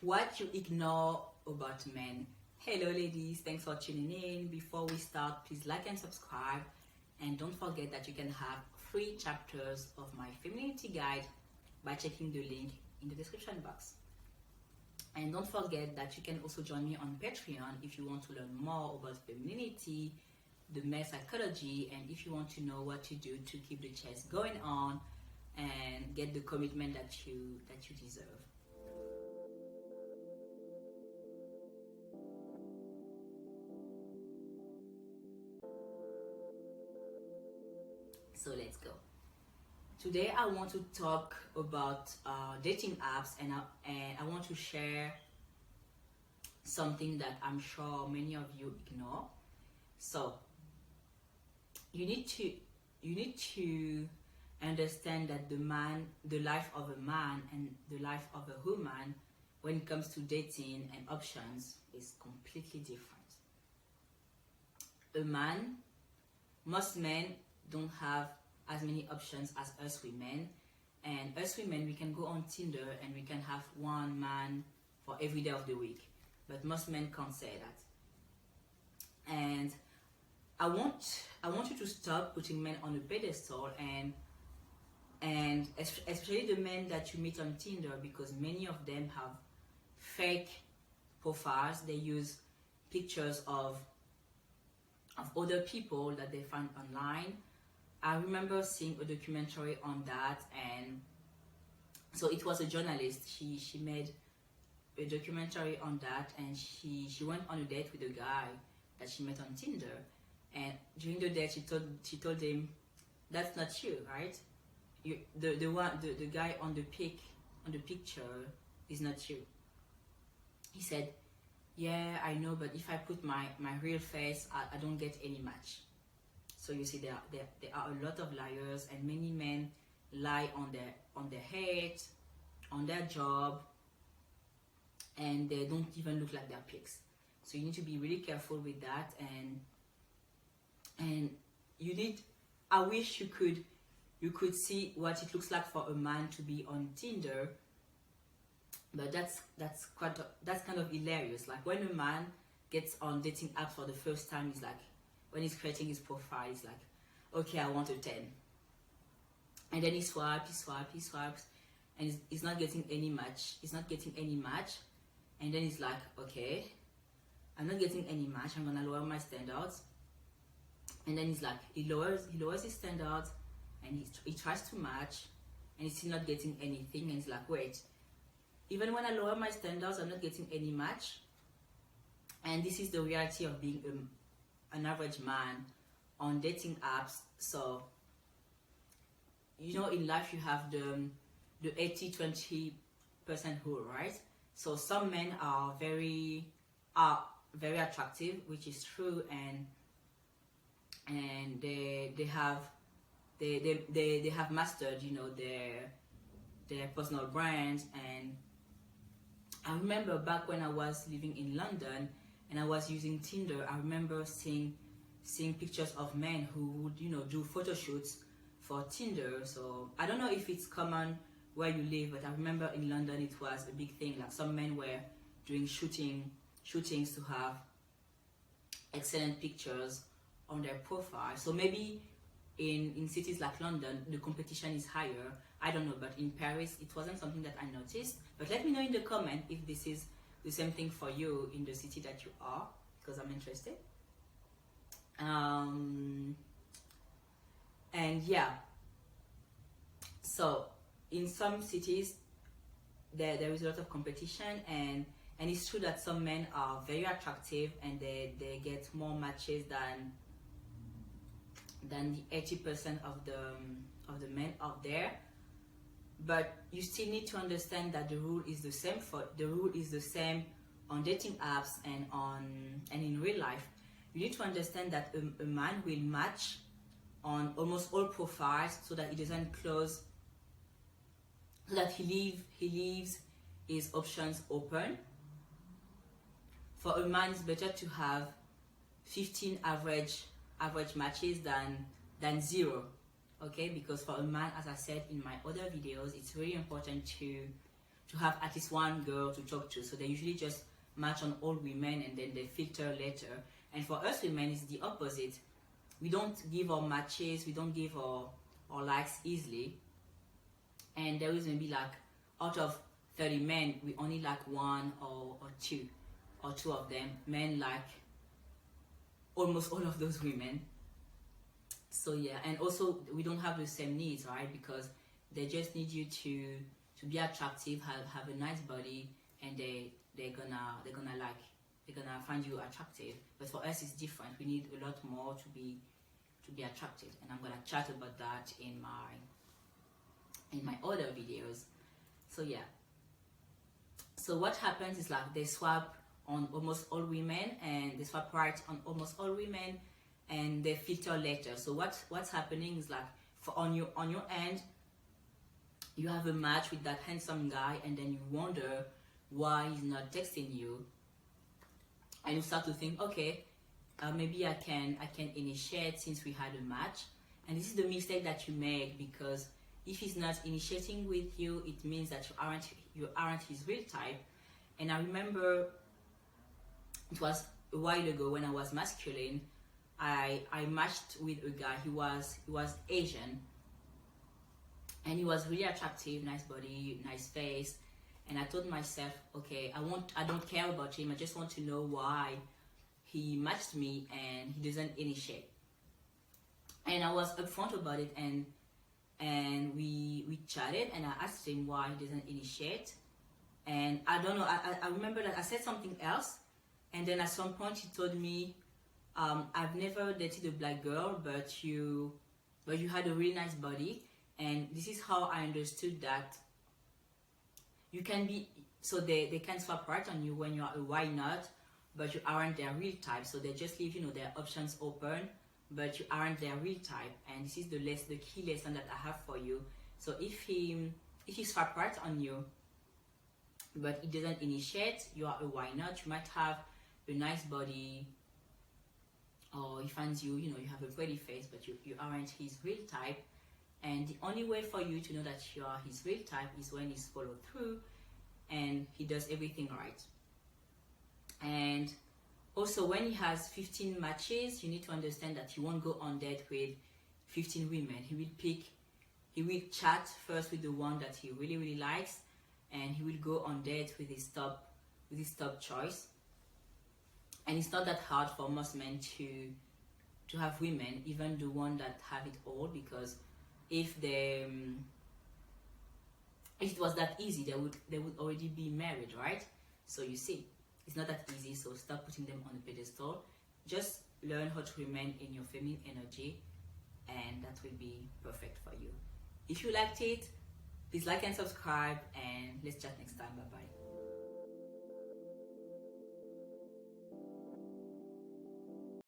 What you ignore about men. Hello ladies, thanks for tuning in. Before we start, please like and subscribe, and don't forget that you can have free chapters of my femininity guide by checking the link in the description box. And don't forget that you can also join me on Patreon if you want to learn more about femininity, the male psychology, and if you want to know what to do to keep the chase going on and get the commitment that you deserve. So let's go. Today I want to talk about dating apps, and I want to share something that I'm sure many of you ignore. So you need to understand that the life of a man and the life of a woman when it comes to dating and options is completely different. Most men don't have as many options as us women, and us women, we can go on Tinder and we can have one man for every day of the week, but most men can't say that. And I want you to stop putting men on a pedestal, and especially the men that you meet on Tinder, because many of them have fake profiles. They use pictures of other people that they find online. I remember seeing a documentary on that, and so it was a journalist. She made a documentary on that, and she went on a date with a guy that she met on Tinder, and during the date she told him, "That's not you, right? The guy on the picture is not you." He said, "Yeah, I know, but if I put my real face, I don't get any match." So you see, there are a lot of liars, and many men lie on their head, on their job, and they don't even look like their pics. So you need to be really careful with that, and I wish you could see what it looks like for a man to be on Tinder, but that's kind of hilarious. Like when a man gets on dating apps for the first time, he's like, when he's creating his profile, he's like, "Okay, I want a 10." And then he swipes, and he's not getting any match. And then he's like, "Okay, I'm not getting any match. I'm gonna lower my standards." And then he's like, he lowers his standards, and he tries to match, and he's still not getting anything. And he's like, "Wait, even when I lower my standards, I'm not getting any match." And this is the reality of being an average man on dating apps. So in life you have the 80-20% rule, right? So some men are very attractive, which is true, and they have mastered their personal brands. And I remember back when I was living in London and I was using Tinder, I remember seeing pictures of men who would do photo shoots for Tinder. So I don't know if it's common where you live, but I remember in London it was a big thing. Like some men were doing shootings to have excellent pictures on their profile. So maybe in cities like London the competition is higher, I don't know, but in Paris it wasn't something that I noticed. But let me know in the comment if this is the same thing for you in the city that you are, because I'm interested. And yeah, so in some cities there is a lot of competition, and it's true that some men are very attractive and they get more matches than the 80% of the men out there. But you still need to understand that the rule is the same on dating apps and in real life. You need to understand that a man will match on almost all profiles, so that he doesn't close, so that he leaves his options open. For a man, it's better to have 15 average matches than 0. Okay, because for a man, as I said in my other videos, it's really important to to have at least one girl to talk to. So they usually just match on all women and then they filter later. And for us women, it's the opposite. We don't give our matches, we don't give our likes easily. And there is maybe like out of 30 men, we only like one or two of them. Men like almost all of those women. So yeah, and also we don't have the same needs, right? Because they just need you to be attractive, have a nice body, and they're gonna find you attractive. But for us, it's different. We need a lot more to be attractive, and I'm gonna chat about that in my other videos. So yeah. So what happens is like they swap on almost all women, and they swap right on almost all women, and they filter later. So what's happening is like on your end, you have a match with that handsome guy, and then you wonder why he's not texting you, and you start to think, okay, maybe I can initiate since we had a match. And this is the mistake that you make, because if he's not initiating with you, it means that you aren't his real type. And I remember it was a while ago when I was masculine, I matched with a guy. He was Asian, and he was really attractive, nice body, nice face. And I told myself, okay, I don't care about him. I just want to know why he matched me and he doesn't initiate. And I was upfront about it, and we chatted, and I asked him why he doesn't initiate. And I don't know, I remember that I said something else, and then at some point he told me, I've never dated a black girl, but you had a really nice body. And this is how I understood that you can be, so they can swap right on you when you are a why not, but you aren't their real type. So they just leave, their options open, but you aren't their real type. And this is the key lesson that I have for you. So if he swap right on you, but it doesn't initiate, you are a why not. You might have a nice body, or he finds you, you have a pretty face, but you aren't his real type. And the only way for you to know that you are his real type is when he's followed through and he does everything right. And also, when he has 15 matches, you need to understand that he won't go on date with 15 women. He will chat first with the one that he really, really likes, and he will go on date with his top choice. And it's not that hard for most men to have women, even the one that have it all, because if it was that easy, they would already be married, right? So you see, it's not that easy. So stop putting them on a pedestal. Just learn how to remain in your feminine energy, and that will be perfect for you. If you liked it, please like and subscribe, and let's chat next time. Bye bye.